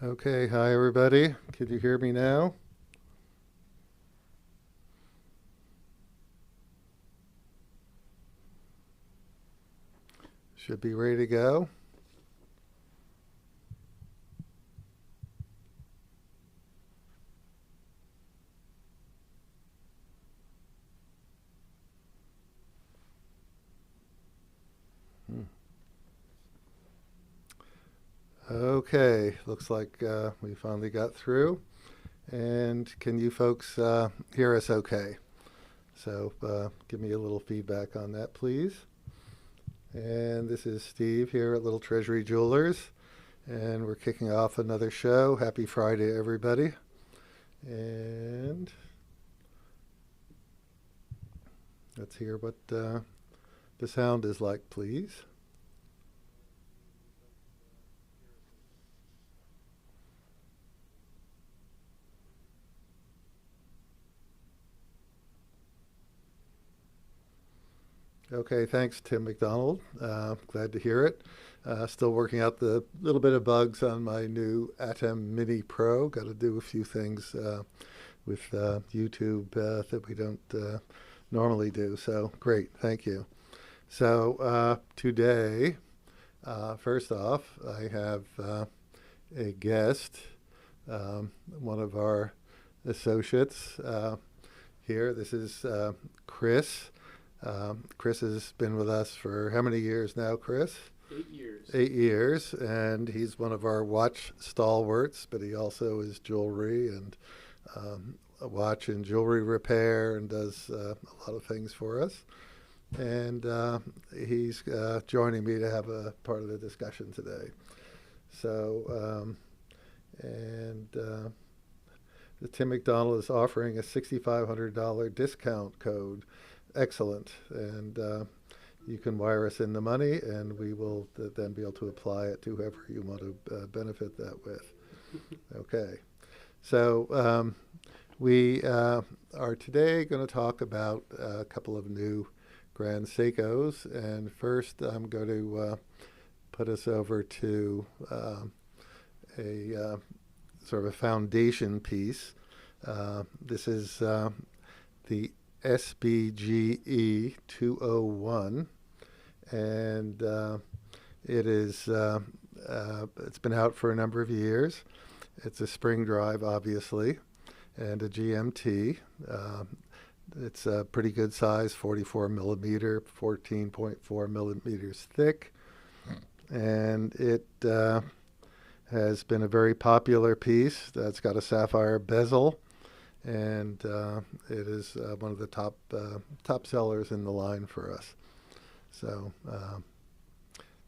Okay, hi everybody. Can you hear me now? Should be ready to go. Hmm. Okay, looks like we finally got through. And can you folks hear us okay? So give me a little feedback on that, please. And this is Steve here at Little Treasury Jewelers. And we're kicking off another show. Happy Friday, everybody. And let's hear what the sound is like, please. Okay, thanks, Tim McDonald. Glad to hear it. Still working out the little bit of bugs on my new Atem Mini Pro. Got to do a few things with YouTube that we don't normally do. So great, thank you. So today, first off, I have a guest, one of our associates here. This is Chris. Chris has been with us for how many years now, Chris? 8 years. 8 years, and he's one of our watch stalwarts, but he also is jewelry and watch and jewelry repair and does a lot of things for us. And he's joining me to have a part of the discussion today. So, and Tim McDonald is offering a $6,500 discount code. Excellent. And you can wire us in the money, and we will then be able to apply it to whoever you want to benefit that with. Okay. So we are today going to talk about a couple of new Grand Seikos. And first, I'm going to put us over to a sort of a foundation piece. This is the SBGE 201, and it is it's been out for a number of years. It's a spring drive, obviously, and a GMT. It's a pretty good size, 44 millimeter, 14.4 millimeters thick, and it has been a very popular piece. That's got a sapphire bezel, and it is one of the top sellers in the line for us. So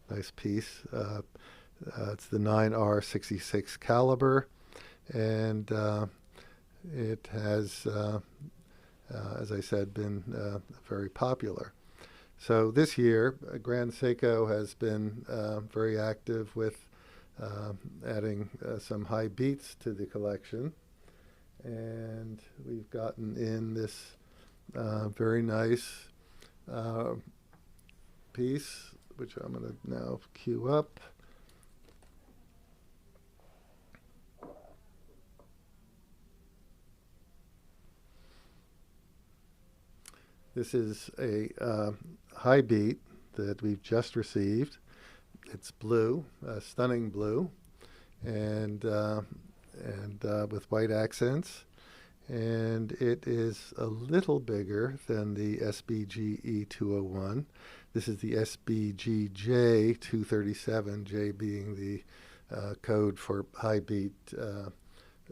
nice piece. It's the 9R66 caliber, and it has, as I said, been very popular. So this year, Grand Seiko has been very active with adding some high beats to the collection. And we've gotten in this very nice piece, which I'm going to now cue up. This is a high beat that we've just received. It's blue, stunning blue, and with white accents, and it is a little bigger than the SBGE 201. This is the SBGJ237, J being the code for high beat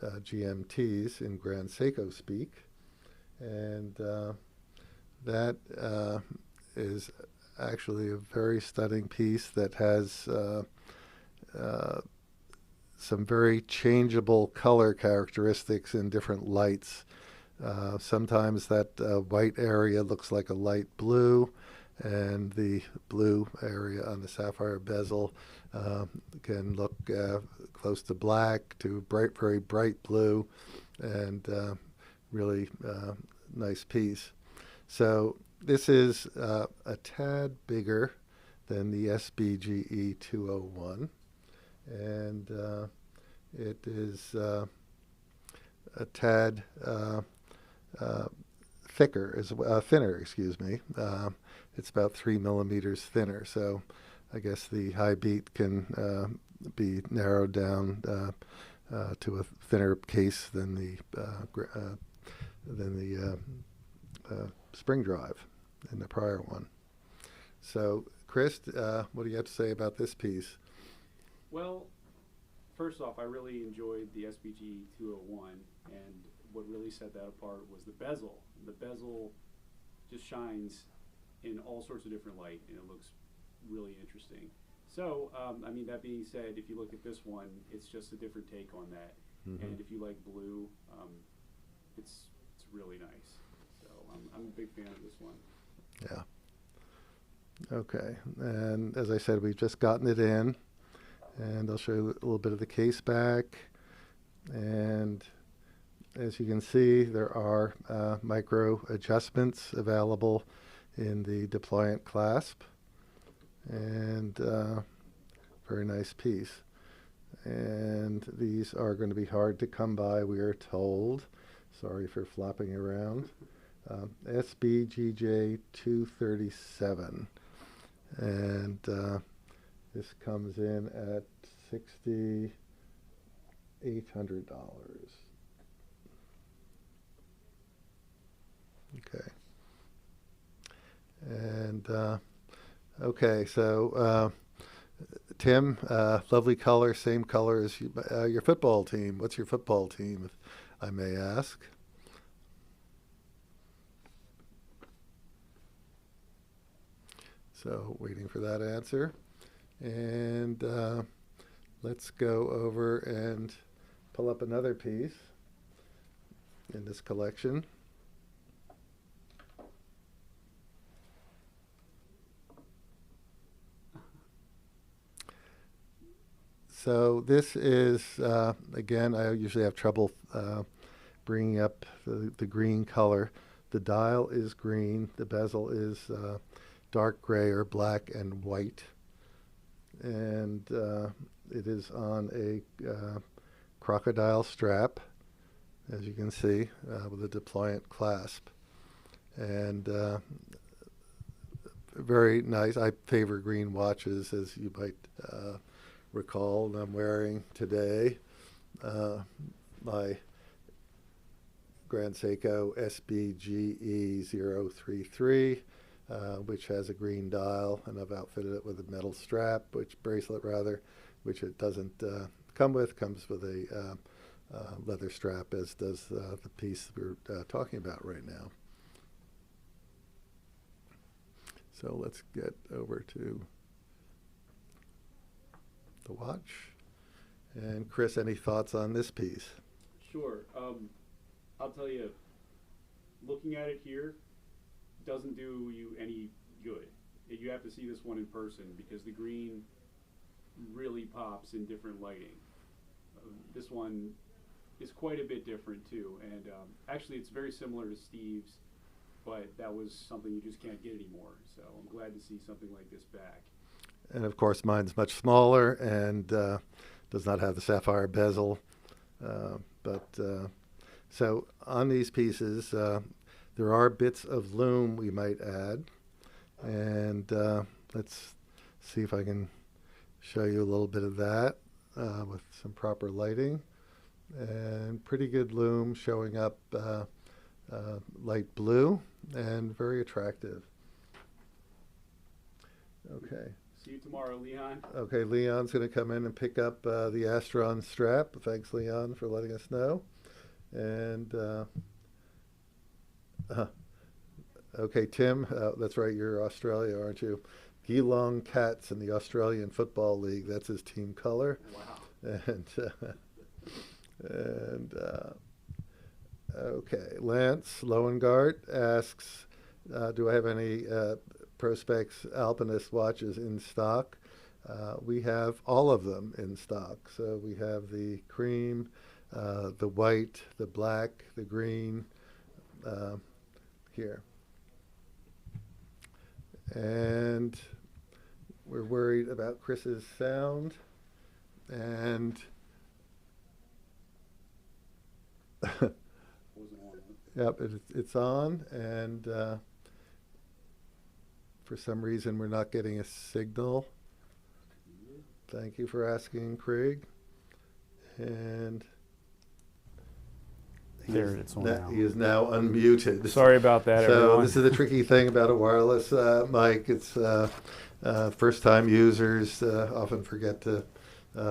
GMTs in Grand Seiko speak, and that is actually a very stunning piece that has some very changeable color characteristics in different lights. Sometimes that white area looks like a light blue, and the blue area on the sapphire bezel can look close to black to bright, very bright blue, and really nice piece. So this is a tad bigger than the SBGE 201, and It is a tad thinner, excuse me. It's about 3 millimeters thinner, so I guess the high beat can be narrowed down to a thinner case than the spring drive in the prior one. So, Chris, what do you have to say about this piece? Well, first off, I really enjoyed the SBG 201, and what really set that apart was the bezel. The bezel just shines in all sorts of different light, and it looks really interesting. So, I mean, that being said, if you look at this one, it's just a different take on that. Mm-hmm. And if you like blue, it's really nice. So I'm a big fan of this one. Yeah. Okay. And as I said, we've just gotten it in, and I'll show you a little bit of the case back. And as you can see, there are micro adjustments available in the deployant clasp, and very nice piece. And these are going to be hard to come by, we are told. Sorry for flopping around. SBGJ237, and this comes in at $6,800. Okay. And okay, so Tim, lovely color, same color as your football team. What's your football team, if I may ask? So waiting for that answer. And let's go over and pull up another piece in this collection. So this is, again, I usually have trouble bringing up the green color. The dial is green. The bezel is dark gray or black and white. And it is on a crocodile strap, as you can see, with a deployant clasp. And very nice. I favor green watches, as you might recall. I'm wearing today my Grand Seiko SBGJ237, which has a green dial, and I've outfitted it with a metal bracelet, which it doesn't come with. Comes with a leather strap, as does the piece we're talking about right now. So let's get over to the watch. And Chris, any thoughts on this piece? Sure. I'll tell you, looking at it here doesn't do you any good. You have to see this one in person, because the green really pops in different lighting. This one is quite a bit different too, and actually it's very similar to Steve's, but that was something you just can't get anymore. So I'm glad to see something like this back. And of course, mine's much smaller and does not have the sapphire bezel. So on these pieces, there are bits of lume we might add. And let's see if I can show you a little bit of that with some proper lighting. And pretty good lume showing up light blue and very attractive. Okay. See you tomorrow, Leon. Okay, Leon's going to come in and pick up the Astron strap. Thanks, Leon, for letting us know. And okay, Tim, that's right, you're Australia, aren't you? Geelong Cats in the Australian Football League. That's his team color. Wow. And okay, Lance Loengart asks, do I have any Prospex Alpinist watches in stock? We have all of them in stock. So we have the cream, the white, the black, the green here. And we're worried about Chris's sound. And Wasn't on it. Yep, it's on, and for some reason we're not getting a signal. Thank you for asking, Craig. And There, it's on now. he is now unmuted. Sorry about that, So everyone. this is the tricky thing about a wireless mic. It's first-time users often forget to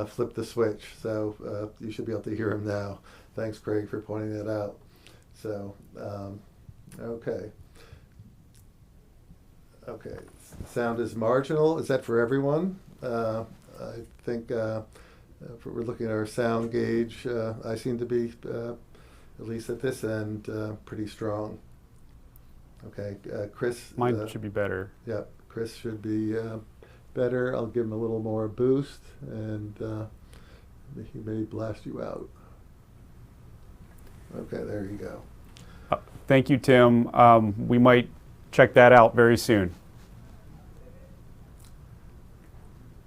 flip the switch. So you should be able to hear him now. Thanks, Craig, for pointing that out. So, okay. Okay, sound is marginal. Is that for everyone? I think if we're looking at our sound gauge, I seem to be, at least at this end, pretty strong. Okay, Chris. Mine should be better. Yeah, Chris should be better. I'll give him a little more boost, and he may blast you out. Okay, there you go. Thank you, Tim. We might check that out very soon.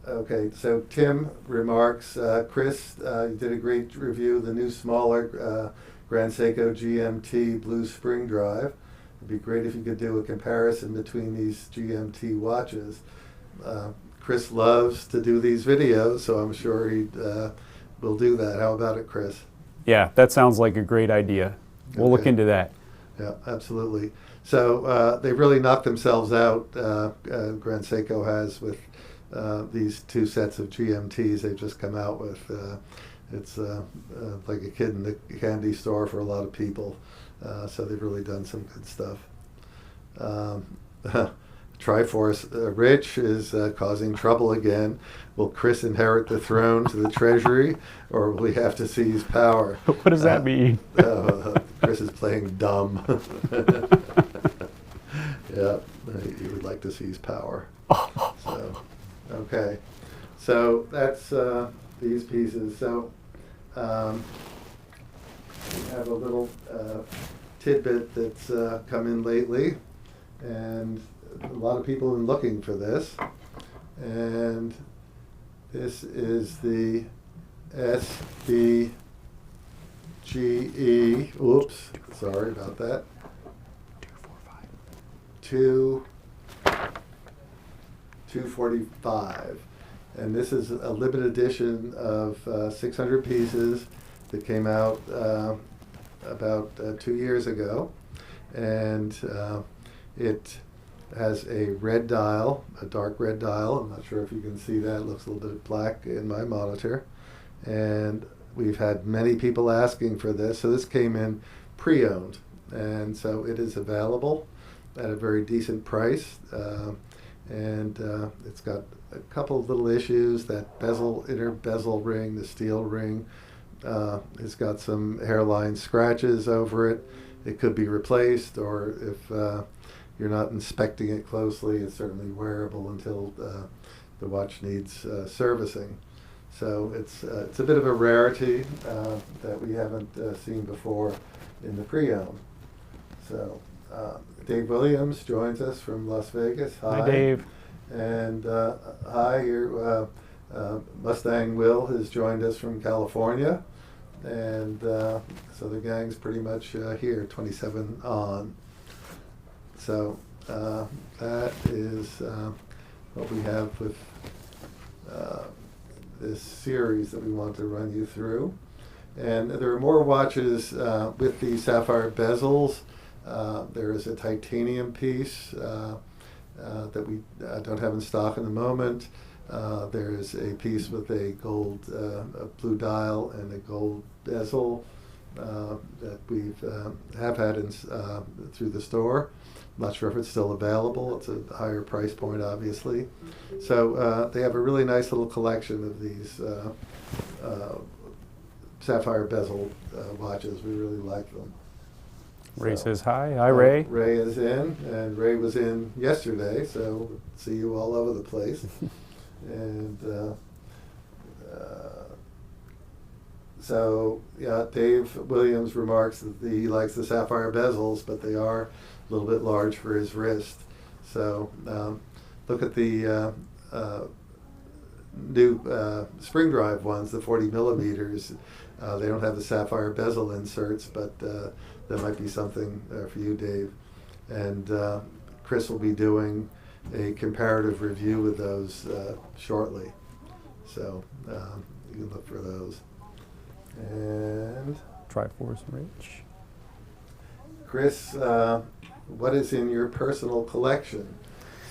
Okay, so Tim remarks, Chris, you did a great review of the new smaller Grand Seiko GMT Blue Spring Drive. It'd be great if you could do a comparison between these GMT watches. Chris loves to do these videos, so I'm sure he will do that. How about it, Chris? Yeah, that sounds like a great idea. We'll look Okay. into that. Yeah, absolutely. So they've really knocked themselves out, Grand Seiko has, with these two sets of GMTs they've just come out with. It's like a kid in the candy store for a lot of people. So they've really done some good stuff. Triforce Rich is causing trouble again. Will Chris inherit the throne to the Treasury, or will he have to seize power? What does that mean? Chris is playing dumb. Yeah, he would like to seize power. So, okay. So that's these pieces. So we have a little tidbit that's come in lately, and a lot of people have been looking for this. And this is the SBGE. Oops, sorry about that. 245. And this is a limited edition of 600 pieces that came out about 2 years ago. And it has a red dial, a dark red dial. I'm not sure if you can see that. It looks a little bit black in my monitor. And we've had many people asking for this. So this came in pre-owned. And so it is available at a very decent price. And it's got a couple of little issues. That bezel, inner bezel ring, the steel ring, it's got some hairline scratches over it. It could be replaced, or if you're not inspecting it closely, it's certainly wearable until the watch needs servicing. So it's a bit of a rarity that we haven't seen before in the pre-owned. So Dave Williams joins us from Las Vegas. Hi, Dave. And hi, your Mustang Will has joined us from California. And so the gang's pretty much here, 27 on. So that is what we have with this series that we want to run you through. And there are more watches with the sapphire bezels. There is a titanium piece that we don't have in stock in the moment. There is a piece with a gold, a blue dial and a gold bezel that we have had through the store. I'm not sure if it's still available. It's a higher price point, obviously. So they have a really nice little collection of these sapphire bezel watches. We really like them. Ray says hi. Hi, Ray. Ray is in, and Ray was in yesterday, so see you all over the place. And so, yeah, Dave Williams remarks that he likes the sapphire bezels, but they are a little bit large for his wrist. So look at the new spring drive ones, the 40 millimeters. They don't have the sapphire bezel inserts, but that might be something for you, Dave. And Chris will be doing a comparative review of those shortly. So you can look for those. And Triforce Rich. Chris, what is in your personal collection?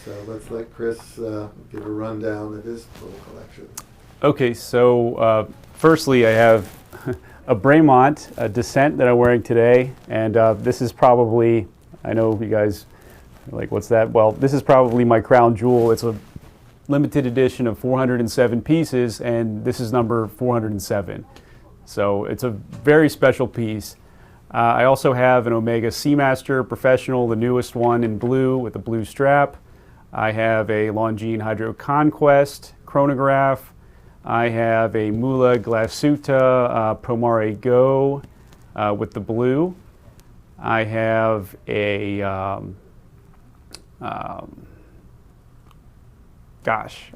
So let's let Chris give a rundown of his little collection. Okay, so firstly I have a Bremont, a Descent that I'm wearing today, and this is probably, I know you guys are like, what's that? Well, this is probably my crown jewel. It's a limited edition of 407 pieces, and this is number 407. So it's a very special piece. I also have an Omega Seamaster Professional, the newest one in blue with a blue strap. I have a Longines Hydro Conquest chronograph. I have a Mula Glasuta Promare Go with the blue. I have a, I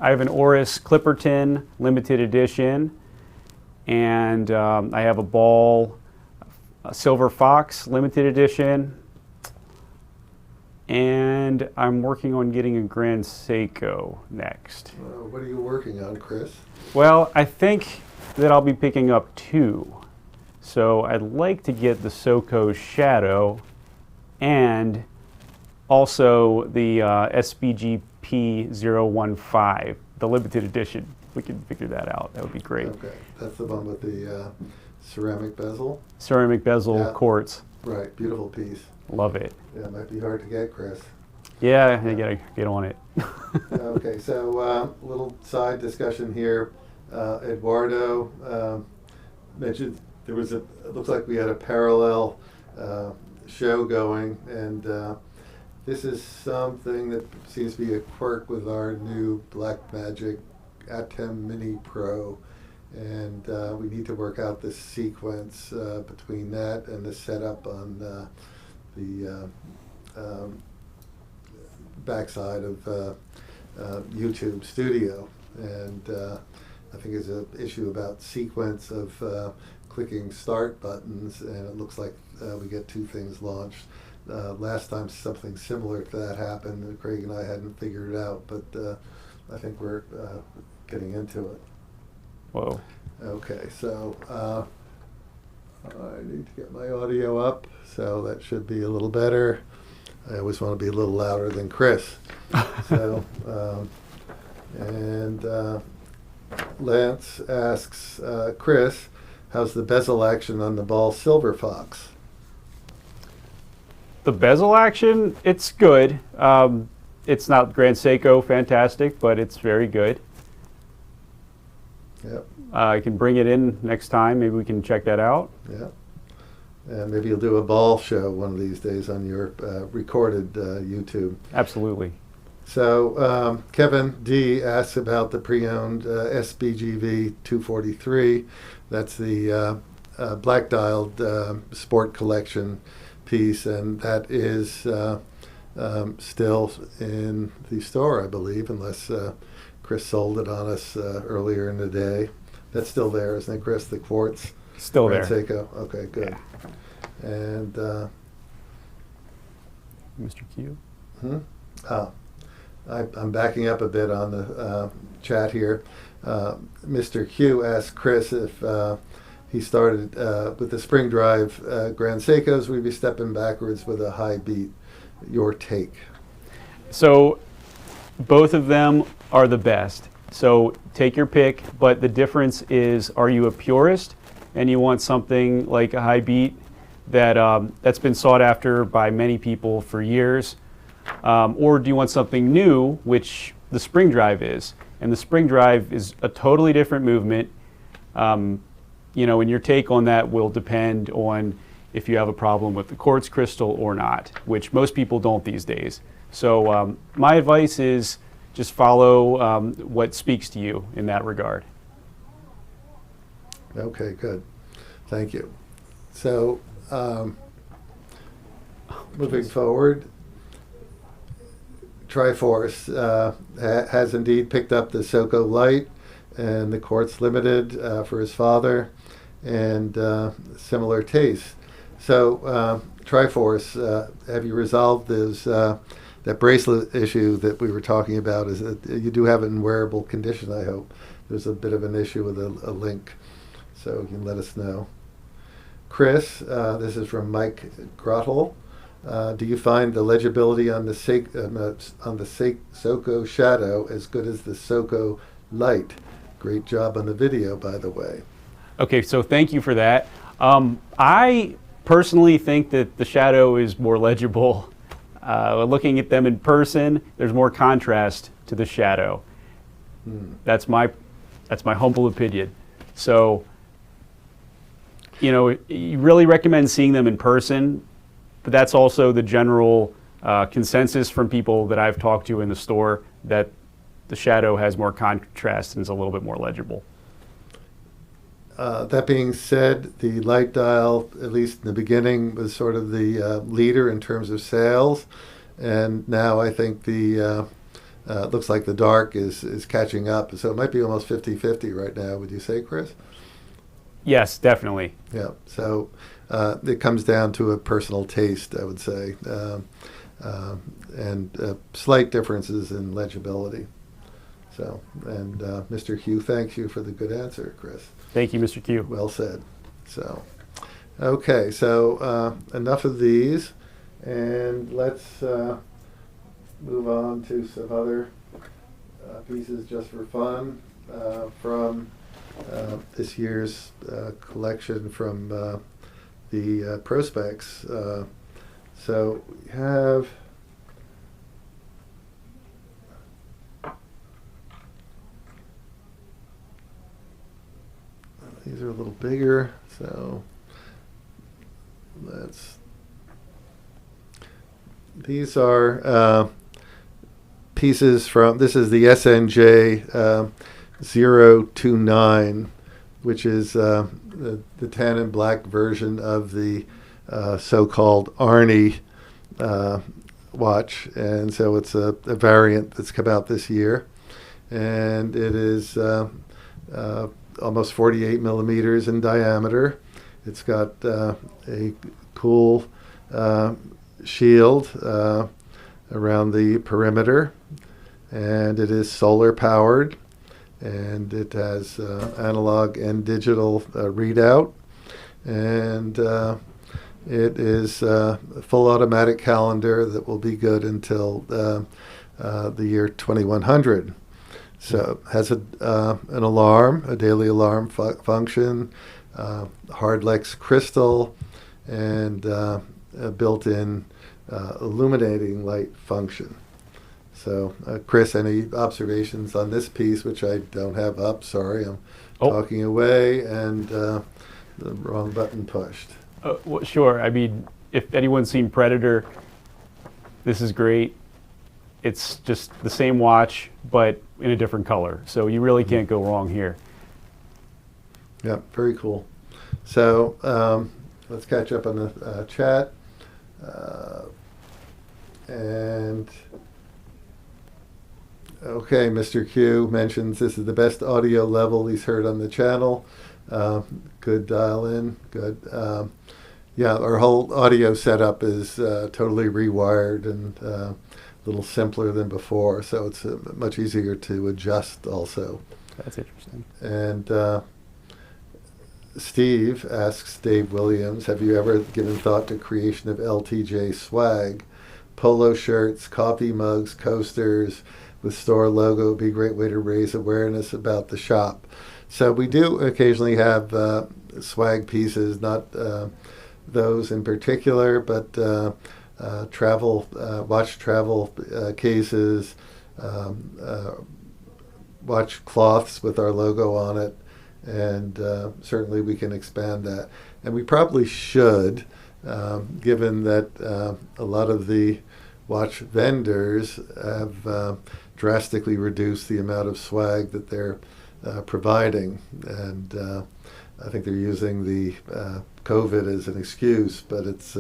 have an Oris Clipperton limited edition. And I have a Ball Silver Fox limited edition. And I'm working on getting a Grand Seiko next. What are you working on, Chris? Well, I think that I'll be picking up two. So I'd like to get the Seiko Shadow and also the SBGP015, the limited edition. We can figure that out. That would be great. Okay, that's the one with the ceramic bezel? Ceramic bezel quartz. Right, beautiful piece. Love it. Yeah, it might be hard to get, Chris. Yeah, I gotta get on it. Okay, so little side discussion here. Eduardo mentioned there was it looks like we had a parallel show going, and this is something that seems to be a quirk with our new Blackmagic Atem Mini Pro, and we need to work out this sequence between that and the setup on the backside of YouTube Studio. And I think there's an issue about sequence of clicking start buttons, and it looks like we get two things launched. Last time something similar to that happened, Craig and I hadn't figured it out, but I think we're getting into it. Whoa. Okay, so I need to get my audio up, so that should be a little better. I always want to be a little louder than Chris. So, Lance asks, Chris, how's the bezel action on the Ball Silver Fox? The bezel action, it's good. It's not Grand Seiko fantastic, but it's very good. Yep. I can bring it in next time. Maybe we can check that out. Yeah. And maybe you'll do a ball show one of these days on your recorded YouTube. Absolutely. So Kevin D asks about the pre-owned SBGV 243. That's the black dialed sport collection piece, and that is still in the store, I believe, unless Chris sold it on us earlier in the day. That's still there, isn't it, Chris? The quartz? Still there. Grand Seiko. Okay, good. Yeah. And Mr. Q. I'm backing up a bit on the chat here. Mr. Q asked Chris if he started with the spring drive Grand Seikos, we'd be stepping backwards with a high beat. Your take? So both of them are the best. So take your pick, but the difference is, are you a purist and you want something like a high beat that that's been sought after by many people for years, or do you want something new, which the spring drive is? And the spring drive is a totally different movement. You know, and your take on that will depend on if you have a problem with the quartz crystal or not, which most people don't these days. So my advice is just follow what speaks to you in that regard. Okay, good. Thank you. So moving forward, Triforce has indeed picked up the Seiko Light and the Quartz Limited for his father, and similar tastes. So, Triforce, have you resolved those that bracelet issue that we were talking about? Is that you do have it in wearable condition? I hope. There's a bit of an issue with a link, so you can let us know. Chris, this is from Mike Grottel. Do you find the legibility on the Seiko Shadow as good as the Seiko Light? Great job on the video, by the way. Okay, so thank you for that. I personally think that the Shadow is more legible. Looking at them in person, there's more contrast to the Shadow. That's my humble opinion. So, you really recommend seeing them in person, but that's also the general consensus from people that I've talked to in the store, that the Shadow has more contrast and is a little bit more legible. That being said, the light dial, at least in the beginning, was sort of the leader in terms of sales, and now I think the looks like the dark is catching up. So it might be almost 50-50 right now. Would you say, Chris? Yes, definitely. Yeah. So it comes down to a personal taste, I would say, and slight differences in legibility. So, and Mr. Hugh thanks you for the good answer, Chris. Thank you, Mr. Q. Well said. So, okay, so enough of these, and let's move on to some other pieces just for fun from this year's collection from the Prospex. So we have these are a little bigger, so these are pieces from, this is the SNJ 029, which is the tan and black version of the so-called Arnie watch, and so it's a variant that's come out this year, and it is almost 48 millimeters in diameter. It's got a cool shield around the perimeter, and it is solar powered, and it has analog and digital readout, and it is a full automatic calendar that will be good until the year 2100. So it has an alarm, a daily alarm function, Hardlex crystal, and a built-in illuminating light function. So, Chris, any observations on this piece, which I don't have up? Sorry, I'm talking away, and the wrong button pushed. Well, sure. I mean, if anyone's seen Predator, this is great. It's just the same watch, but in a different color. So you really can't go wrong here. Yeah, very cool. So let's catch up on the chat. And okay, Mr. Q mentions this is the best audio level he's heard on the channel. Good dial in, good. Yeah, our whole audio setup is totally rewired and a little simpler than before, so it's much easier to adjust also. That's interesting. And Steve asks Dave Williams, have you ever given thought to creation of LTJ swag? Polo shirts, coffee mugs, coasters with store logo would be a great way to raise awareness about the shop. So we do occasionally have swag pieces, not those in particular, but travel watch travel cases, watch cloths with our logo on it, and certainly we can expand that. And we probably should, given that a lot of the watch vendors have drastically reduced the amount of swag that they're providing, and I think they're using the COVID as an excuse, but it's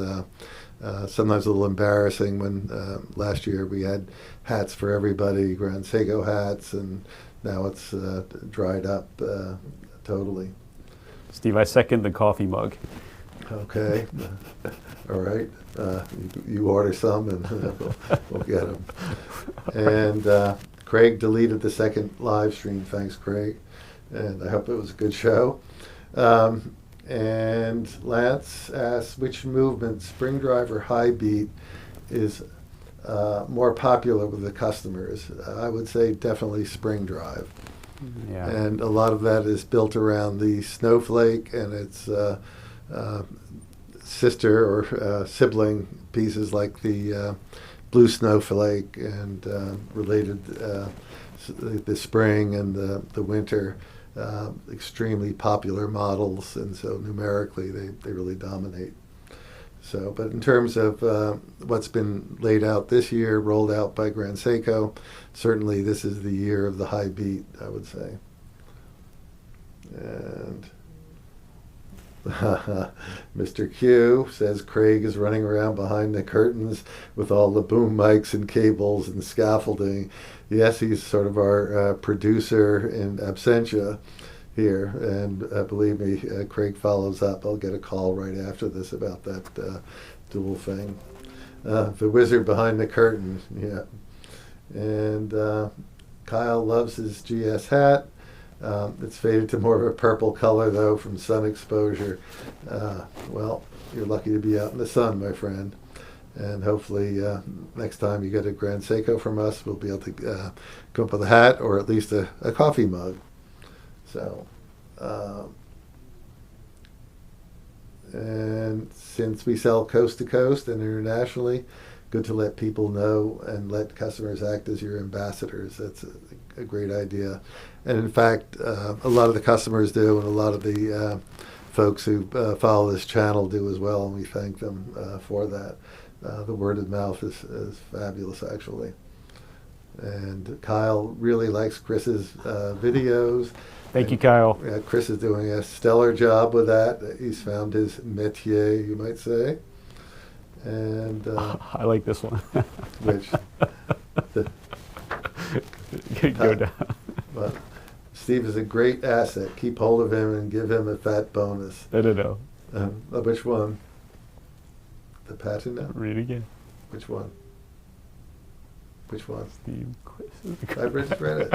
sometimes a little embarrassing when last year we had hats for everybody, Grand Seiko hats, and now it's dried up totally. Steve, I second the coffee mug. Okay. All right. You order some and we'll get them. And Craig deleted the second live stream. Thanks, Craig. And I hope it was a good show. And Lance asks, which movement, spring drive or high beat, is more popular with the customers? I would say definitely spring drive. Yeah. And a lot of that is built around the snowflake and its sister or sibling pieces like the blue snowflake and related the spring and the winter. Extremely popular models, and so numerically they really dominate. So, but in terms of what's been laid out this year, rolled out by Grand Seiko, certainly this is the year of the high beat, I would say. And Mr. Q says Craig is running around behind the curtains with all the boom mics and cables and scaffolding. Yes, he's sort of our producer in absentia here, and believe me, Craig follows up. I'll get a call right after this about that dual thing. The wizard behind the curtain, yeah. And Kyle loves his GS hat. It's faded to more of a purple color, though, from sun exposure. Well, you're lucky to be out in the sun, my friend. And hopefully next time you get a Grand Seiko from us, we'll be able to come up with a hat or at least a coffee mug. So, and since we sell coast to coast and internationally, good to let people know and let customers act as your ambassadors. That's a great idea. And in fact, a lot of the customers do, and a lot of the folks who follow this channel do as well, and we thank them for that. The word of mouth is fabulous, actually. And Kyle really likes Chris's videos. Thank you, Kyle. Chris is doing a stellar job with that. He's found his métier, you might say. And I like this one. which Go down. But Steve is a great asset. Keep hold of him and give him a fat bonus. No. Which one? The patent now? Read it again. Which one? Which one? Steve. I just read it.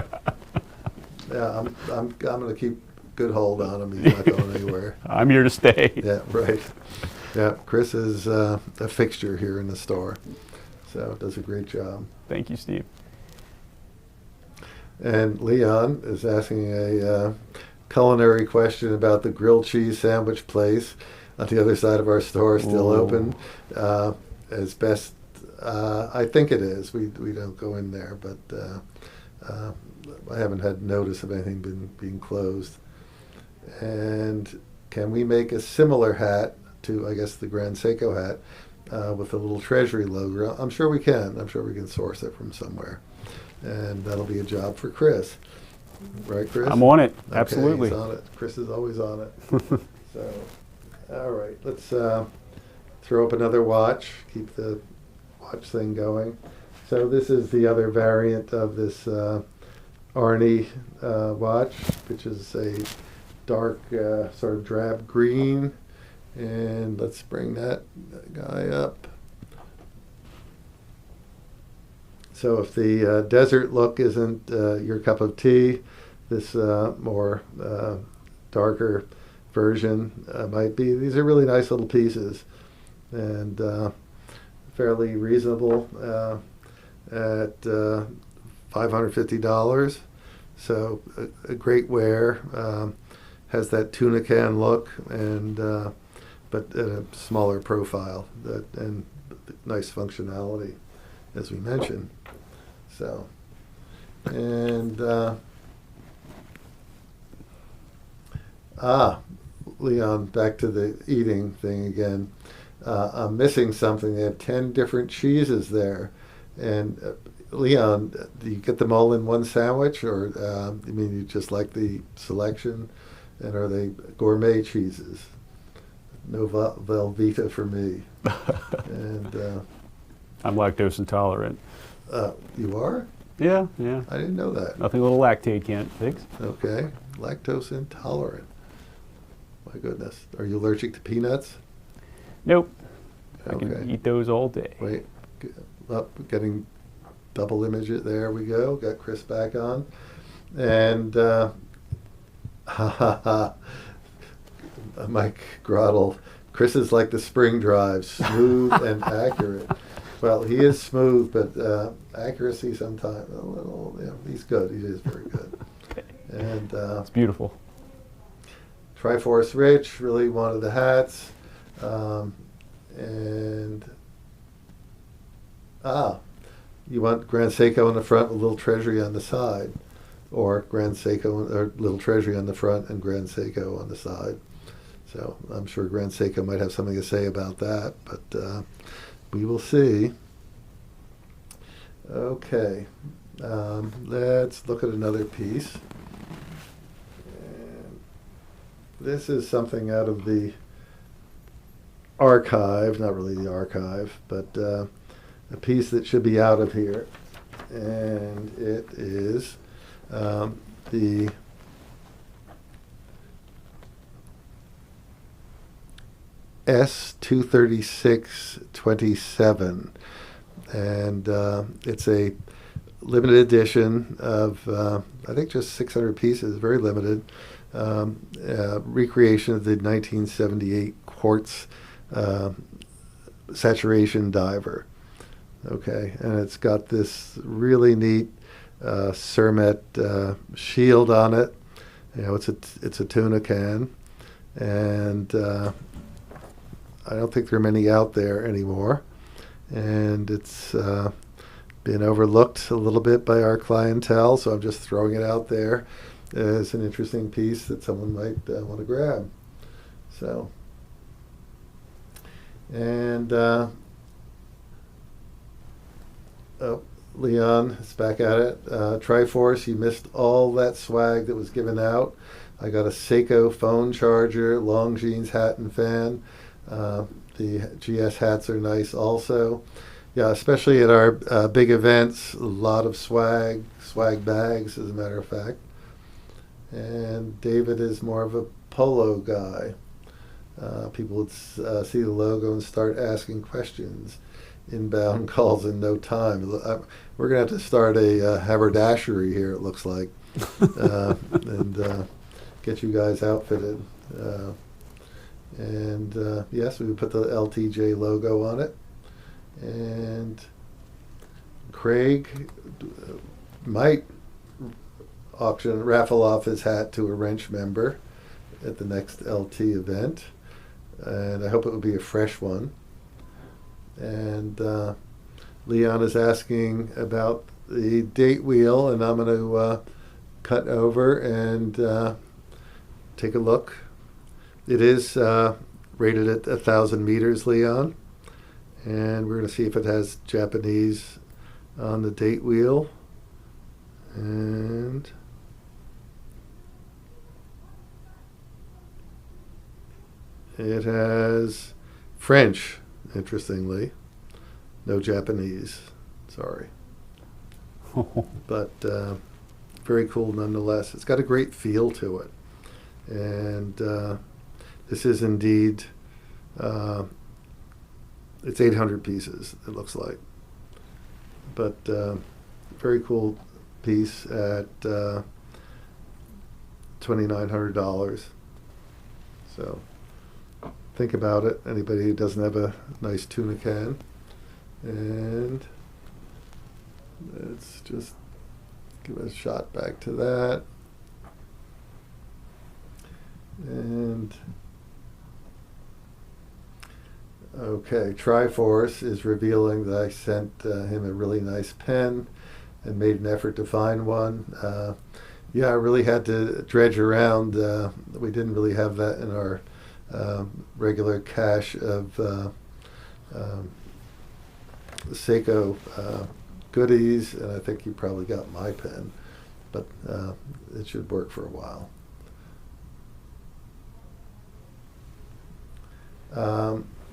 Yeah, I'm going to keep good hold on him. He's not going anywhere. I'm here to stay. Yeah, right. Yeah, Chris is a fixture here in the store, so does a great job. Thank you, Steve. And Leon is asking a culinary question about the grilled cheese sandwich place on the other side of our store, still open. As best, I think it is. We don't go in there, but I haven't had notice of anything being closed. And can we make a similar hat to, I guess, the Grand Seiko hat with the Little Treasury logo? I'm sure we can. I'm sure we can source it from somewhere. And that'll be a job for Chris. Right, Chris? I'm on it. Okay, Absolutely. he's on it. Chris is always on it. So, all right. Let's throw up another watch. Keep the watch thing going. So this is the other variant of this Arnie watch, which is a dark sort of drab green. And let's bring that guy up. So if the desert look isn't your cup of tea, this more darker version might be. These are really nice little pieces and fairly reasonable at $550. So a great wear. Has that tuna can look and but a smaller profile and nice functionality, as we mentioned. So, and Leon, back to the eating thing again. I'm missing something. They have 10 different cheeses there, and Leon, do you get them all in one sandwich, or I mean, you just like the selection, and are they gourmet cheeses? No Velveeta for me. And I'm lactose intolerant. you are? Yeah. I didn't know that. Nothing a little lactate can't fix. Okay, lactose intolerant. my goodness. Are you allergic to peanuts? Nope. I Okay. can eat those all day. Wait, up, getting double image it. There we go. Got Chris back on. And Mike Grottle. Chris is like the spring drive, smooth and accurate. Well, he is smooth, but accuracy sometimes a little. Yeah, he's good. He is very good. And It's beautiful. Triforce Rich really wanted the hats. And you want Grand Seiko on the front with Little Treasury on the side, or Grand Seiko or Little Treasury on the front and Grand Seiko on the side. So I'm sure Grand Seiko might have something to say about that, but we will see. Okay, let's look at another piece. And this is something out of the archive, not really the archive, but a piece that should be out of here. And it is the S236-27. And it's a limited edition of, I think, just 600 pieces, very limited. Recreation of the 1978 quartz saturation diver. Okay, and it's got this really neat Cermet shield on it. You know, it's a tuna can, and I don't think there are many out there anymore. And it's been overlooked a little bit by our clientele, so I'm just throwing it out there as an interesting piece that someone might want to grab. So, and Leon is back at it. Triforce, you missed all that swag that was given out. I got a Seiko phone charger, Longines hat and fan. The GS hats are nice also. Yeah, especially at our big events, a lot of swag bags, as a matter of fact. And David is more of a polo guy. People would see the logo and start asking questions. Inbound calls in no time. We're going to have to start a haberdashery here, it looks like, and get you guys outfitted. And yes, we would put the LTJ logo on it. And Craig might raffle off his hat to a wrench member at the next LT event. And I hope it will be a fresh one. And Leon is asking about the date wheel, and I'm going to cut over and take a look. It is rated at 1,000 meters, Leon, and we're going to see if it has Japanese on the date wheel. And it has French, interestingly. No Japanese, sorry. But very cool nonetheless. It's got a great feel to it. And this is indeed, it's 800 pieces, it looks like. But very cool piece at $2,900. So think about it, anybody who doesn't have a nice tuna can. And let's just give a shot back to that. And okay, Triforce is revealing that I sent him a really nice pen and made an effort to find one. Yeah, I really had to dredge around. We didn't really have that in our regular cache of Seiko goodies, and I think you probably got my pen, but it should work for a while.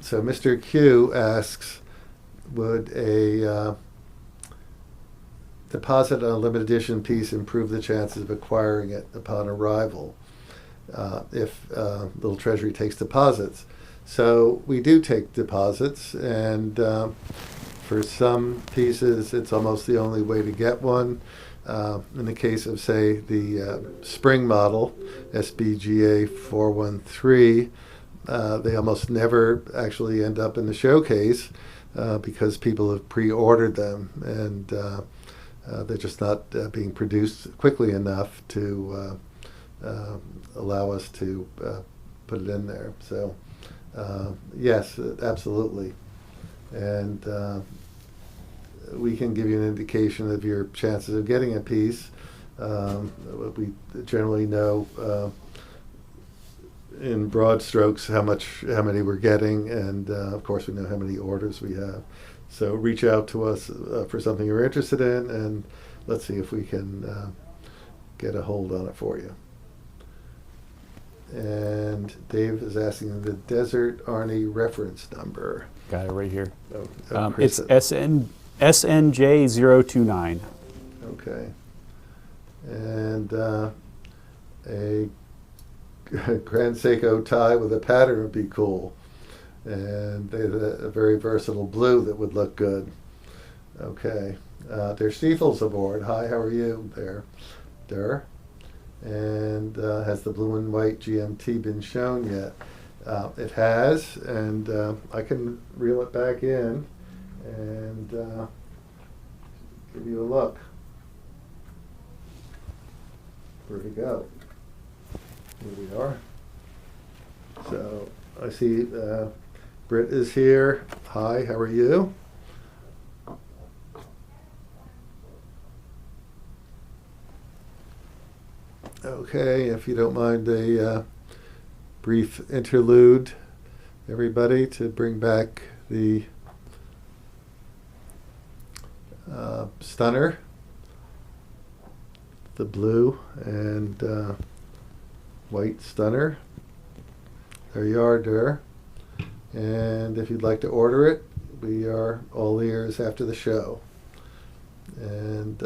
So Mr. Q asks, would a deposit on a limited edition piece improve the chances of acquiring it upon arrival? if Little Treasury takes deposits. So we do take deposits, and for some pieces, it's almost the only way to get one. In the case of, say, the spring model, SBGA413, they almost never actually end up in the showcase because people have pre-ordered them, and they're just not being produced quickly enough to allow us to put it in there. So yes, absolutely. And we can give you an indication of your chances of getting a piece. We generally know in broad strokes how many we're getting, and of course we know how many orders we have. So reach out to us for something you're interested in, and let's see if we can get a hold on it for you. And Dave is asking the Desert Arnie reference number. Got it right here. Oh, It's Chris, SNJ029. okay. And a Grand Seiko tie with a pattern would be cool. And they have a very versatile blue that would look good. Okay. There's Stiefel's aboard. Hi, how are you there? And has the blue and white GMT been shown yet? It has, and I can reel it back in and give you a look. Where'd it go? Here we are. So I see Britt is here. Hi, how are you? Okay, if you don't mind a brief interlude, everybody, to bring back the stunner, the blue and white stunner. There you are, Der. And if you'd like to order it, we are all ears after the show. And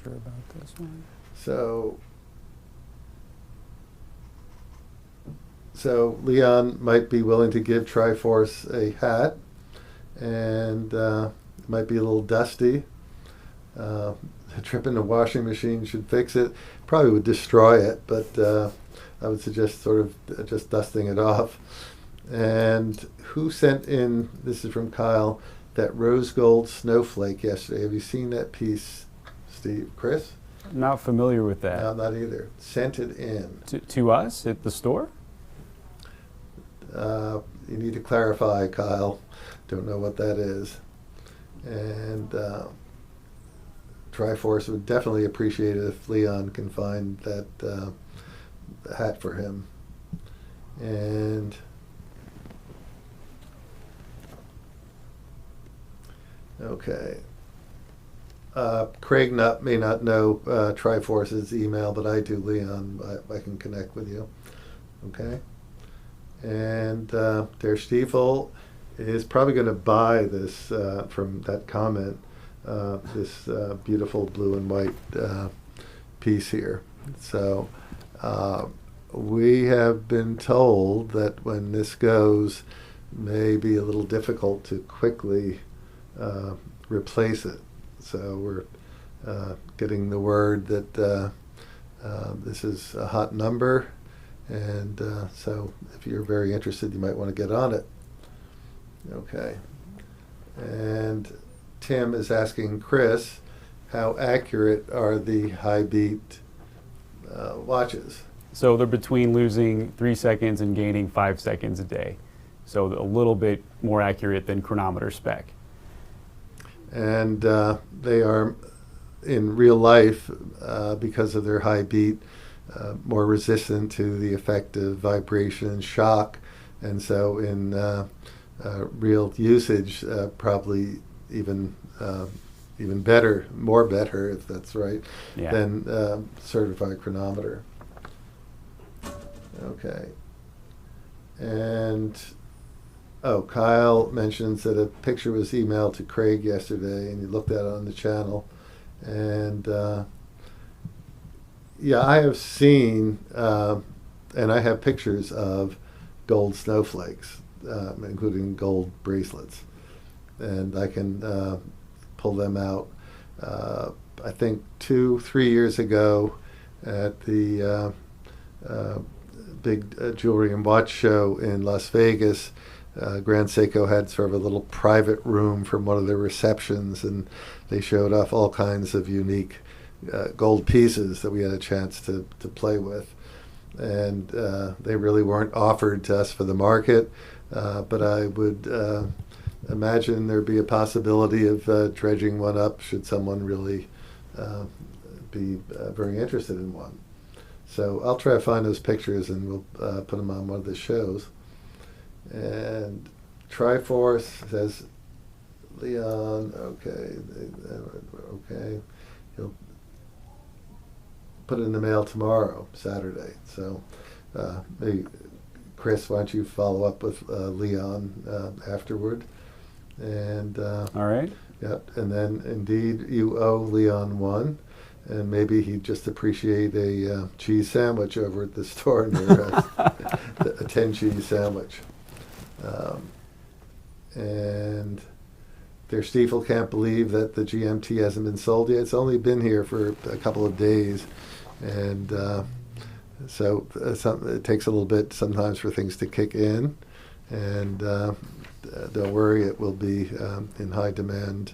Sure about this one. So Leon might be willing to give Triforce a hat, and it might be a little dusty. A trip in the washing machine should fix it. Probably would destroy it, but I would suggest sort of just dusting it off. And who sent in, this is from Kyle, that rose gold snowflake yesterday? Have you seen that piece, Steve? Chris? Not familiar with that. No, not either. Sent it in. To us at the store? You need to clarify, Kyle. Don't know what that is. And Triforce would definitely appreciate it if Leon can find that hat for him. And okay. Craig may not know Triforce's email, but I do, Leon. I can connect with you. Okay. And Der Stiefel is probably going to buy this from that comment, this beautiful blue and white piece here. So we have been told that when this goes, it may be a little difficult to quickly replace it. So we're getting the word that this is a hot number, and so if you're very interested, you might want to get on it. Okay. And Tim is asking Chris, how accurate are the high beat watches? So they're between losing 3 seconds and gaining 5 seconds a day. So a little bit more accurate than chronometer spec. And they are, in real life, because of their high beat, more resistant to the effect of vibration and shock. And so in real usage, probably even better, more better, if that's right, Yeah. than certified chronometer. Okay. And Kyle mentions that a picture was emailed to Craig yesterday, and he looked at it on the channel, and Yeah, I have seen, and I have pictures of gold snowflakes, including gold bracelets, and I can pull them out. I think 2-3 years ago at the big jewelry and watch show in Las Vegas, Grand Seiko had sort of a little private room from one of their receptions, and they showed off all kinds of unique gold pieces that we had a chance to play with. And they really weren't offered to us for the market, but I would imagine there'd be a possibility of dredging one up should someone really be very interested in one. So I'll try to find those pictures and we'll put them on one of the shows. And Triforce says, Leon, okay. He'll put it in the mail tomorrow, Saturday. So maybe, Chris, why don't you follow up with Leon afterward? And All right. yeah, and then indeed you owe Leon one. And maybe he'd just appreciate a cheese sandwich over at the store near us, a 10 cheese sandwich. And their Stiefel can't believe that the GMT hasn't been sold yet. It's only been here for a couple of days. And so it takes a little bit sometimes for things to kick in. And don't worry, it will be in high demand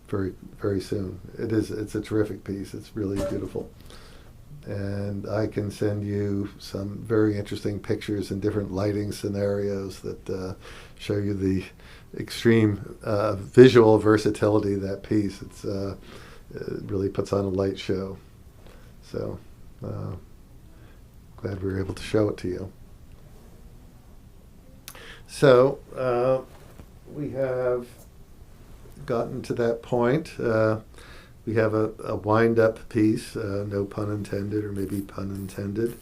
very, very soon. It's a terrific piece. It's really beautiful. And I can send you some very interesting pictures in different lighting scenarios that show you the extreme visual versatility of that piece. It really puts on a light show. So glad we were able to show it to you. So we have gotten to that point. We have a wind-up piece, no pun intended, or maybe pun intended,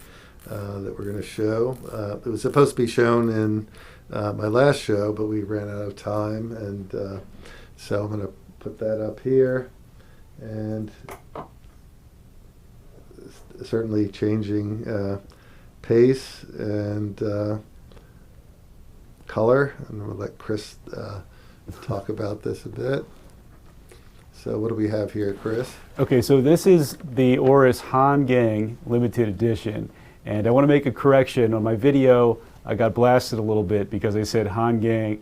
that we're going to show. It was supposed to be shown in my last show, but we ran out of time, and so I'm going to put that up here. And certainly changing pace and color, and we'll let Chris talk about this a bit. So what do we have here, Chris? Okay, so this is the Oris Hangang limited edition, and I want to make a correction on my video. I got blasted a little bit because I said Hangang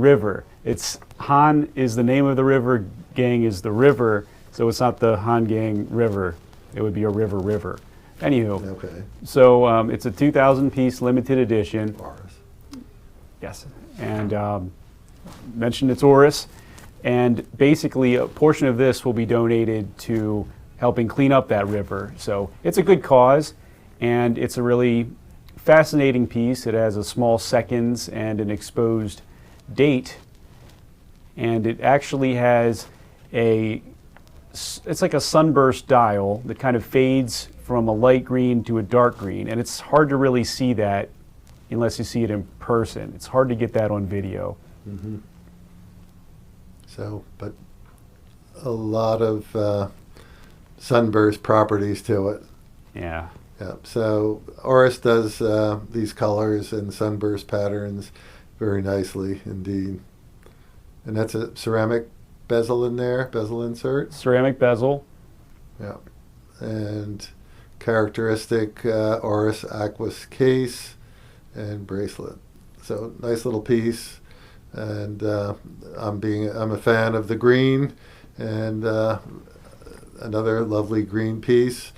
River. It's Han is the name of the river, Gang is the river, so it's not the Hangang River. It would be a river. Anywho, Okay. so it's a 2,000 piece limited edition. Oris. Yes, and mentioned it's Oris, and basically a portion of this will be donated to helping clean up that river. So it's a good cause, and it's a really fascinating piece. It has a small seconds and an exposed date, and it actually has it's like a sunburst dial that kind of fades from a light green to a dark green, and it's hard to really see that unless you see it in person. It's hard to get that on video. Mm-hmm. So, but a lot of sunburst properties to it. Yeah. Yeah. So Oris does these colors and sunburst patterns very nicely indeed. And that's a ceramic bezel in there, bezel insert. Ceramic bezel. Yeah. And characteristic Oris Aquis case and bracelet. So nice little piece. And I'm a fan of the green, and another lovely green piece.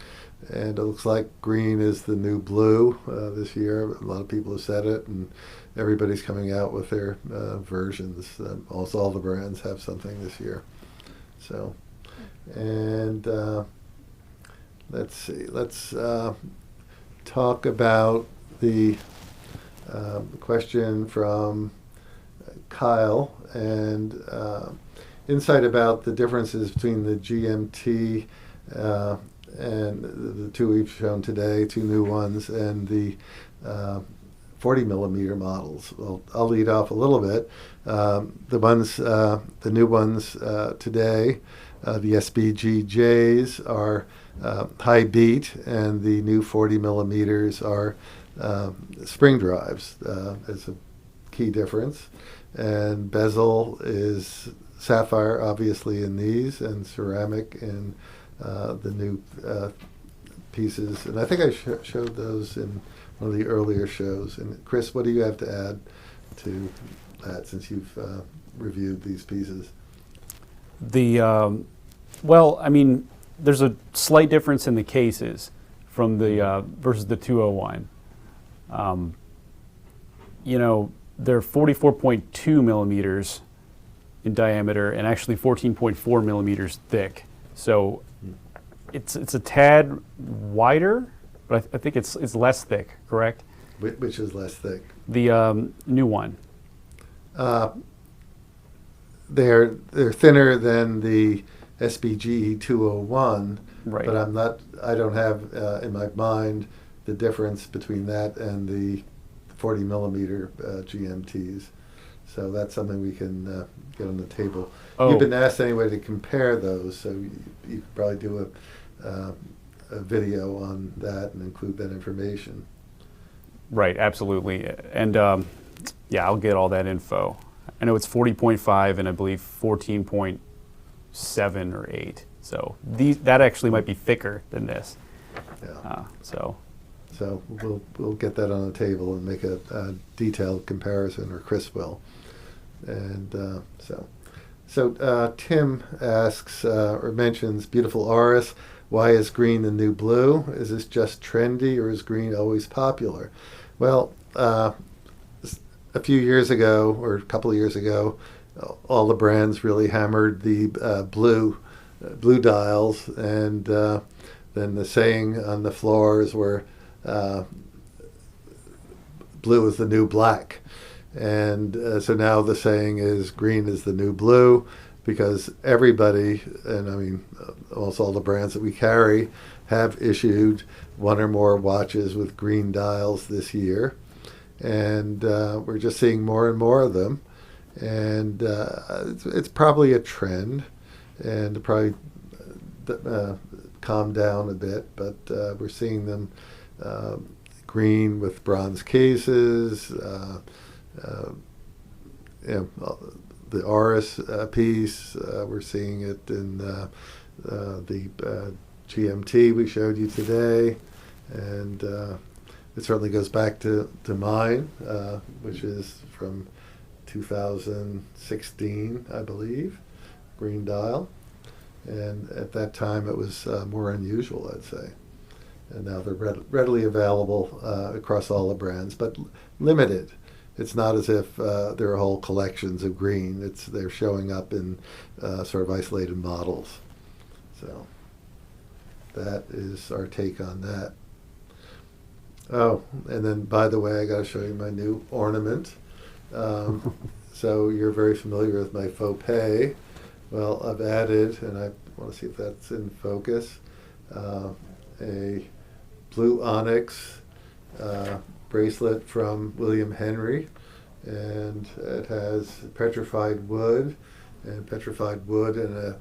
And it looks like green is the new blue this year. A lot of people have said it, and everybody's coming out with their versions. Also, all the brands have something this year. So, and let's see. Let's talk about the question from Kyle and insight about the differences between the GMT and the two we've shown today, two new ones, and the 40 millimeter models. Well, I'll lead off a little bit. The new ones today, the SBGJs are high beat, and the new 40 millimeters are spring drives. It's a key difference. And bezel is sapphire, obviously, in these, and ceramic in the new pieces. And I think I showed those in one of the earlier shows. And Chris, what do you have to add to that, since you've reviewed these pieces? Well, I mean, there's a slight difference in the cases from the versus the 201. You know, they're 44.2 millimeters in diameter and actually 14.4 millimeters thick. So it's a tad wider, but I think it's less thick, correct? Which is less thick? The new one. They're thinner than the SBGJ237, Right. but I don't have in my mind the difference between that and the 40 millimeter GMTs. So that's something we can get on the table. Oh. You've been asked anyway to compare those, so you could probably do a video on that and include that information. Right, absolutely. And yeah, I'll get all that info. I know it's 40.5 and I believe 14.7 or 8. So that actually might be thicker than this. Yeah. So we'll get that on the table and make a detailed comparison, or Chris will. And so Tim asks or mentions beautiful Oris. Why is green the new blue? Is this just trendy, or is green always popular? Well, a few years ago, or a couple of years ago, all the brands really hammered the blue dials, and then the saying on the floors were blue is the new black. And so now the saying is green is the new blue, because everybody, and I mean almost all the brands that we carry, have issued one or more watches with green dials this year. And we're just seeing more and more of them. And it's probably a trend, and probably calm down a bit, but we're seeing them green with bronze cases. The Oris piece, we're seeing it in the GMT we showed you today, and it certainly goes back to mine, which is from 2016, I believe, green dial. And at that time it was more unusual, I'd say. And now they're readily available across all the brands, but limited. It's not as if there are whole collections of green. They're showing up in sort of isolated models. So that is our take on that. Oh, and then, by the way, I got to show you my new ornament. So you're very familiar with my faux pay. Well, I've added, and I want to see if that's in focus, a blue onyx bracelet from William Henry, and it has petrified wood in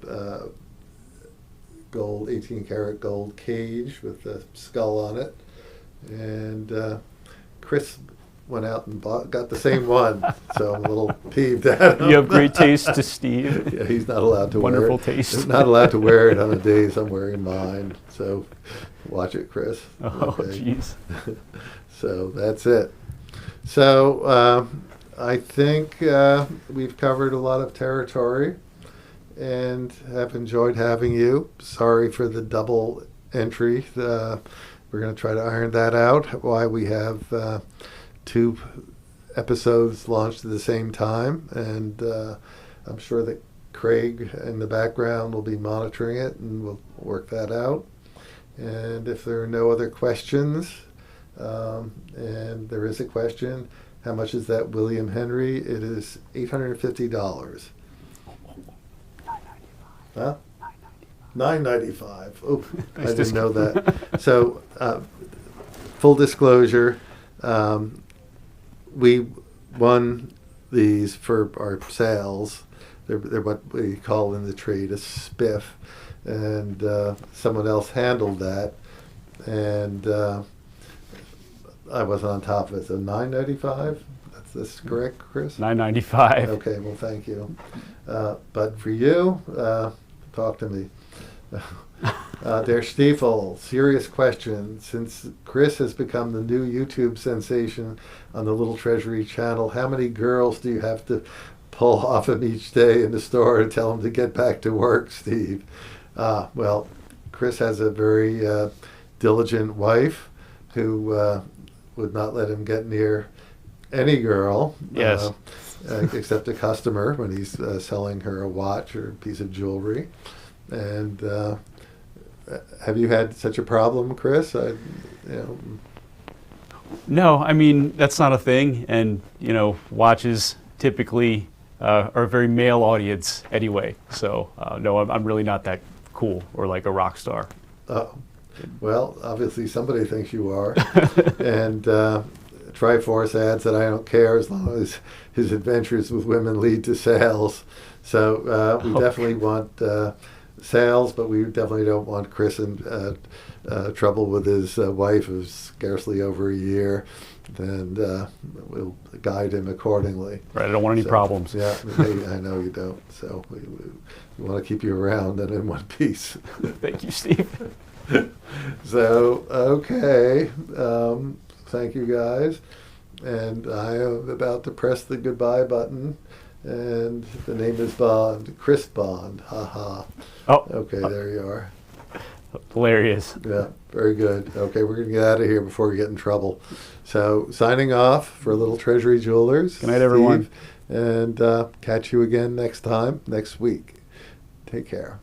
a gold, 18 karat gold cage with a skull on it. And Chris went out and got the same one, so I'm a little peeved at him. you have great taste to Steve. Yeah, he's not allowed to Wonderful wear it. taste. He's not allowed to wear it on the days I'm wearing mine. So watch it, Chris. Oh, Okay. jeez. So that's it. So I think we've covered a lot of territory and have enjoyed having you. Sorry for the double entry. We're going to try to iron that out, why we have 2 episodes launched at the same time. And I'm sure that Craig in the background will be monitoring it, and we'll work that out. And if there are no other questions, and there is a question, how much is that William Henry? It is $850. Huh? $995. Oh, I didn't know that. So, full disclosure, we won these for our sales. They're what we call in the trade a spiff, and someone else handled that, and I wasn't on top of it. So $9.95. That's correct, Chris? $9.95. Okay, well, thank you. But for you, talk to me. Der Stiefel, serious question. Since Chris has become the new YouTube sensation on the Little Treasury channel, how many girls do you have to pull off him each day in the store and tell him to get back to work, Steve? Well, Chris has a very diligent wife who would not let him get near any girl. Yes. Except a customer when he's selling her a watch or a piece of jewelry. And have you had such a problem, Chris? No, I mean, that's not a thing. And, watches typically are a very male audience anyway. So, no, I'm really not that cool or like a rock star. Oh, well, obviously somebody thinks you are. And Triforce adds that I don't care as long as his adventures with women lead to sales. So we definitely want sales, but we definitely don't want Chris in trouble with his wife, who's scarcely over a year, and we'll guide him accordingly. Right, I don't want any problems. Yeah, I know you don't. So we want to keep you around and in one piece. Thank you, Steve. So, okay. Thank you, guys. And I am about to press the goodbye button. And the name is Bond, Chris Bond. Ha. Oh. Okay, there you are. Hilarious. Yeah, very good. Okay, we're going to get out of here before we get in trouble. So, signing off for Little Treasury Jewelers. Good night, everyone. Steve, and catch you again next week. Take care.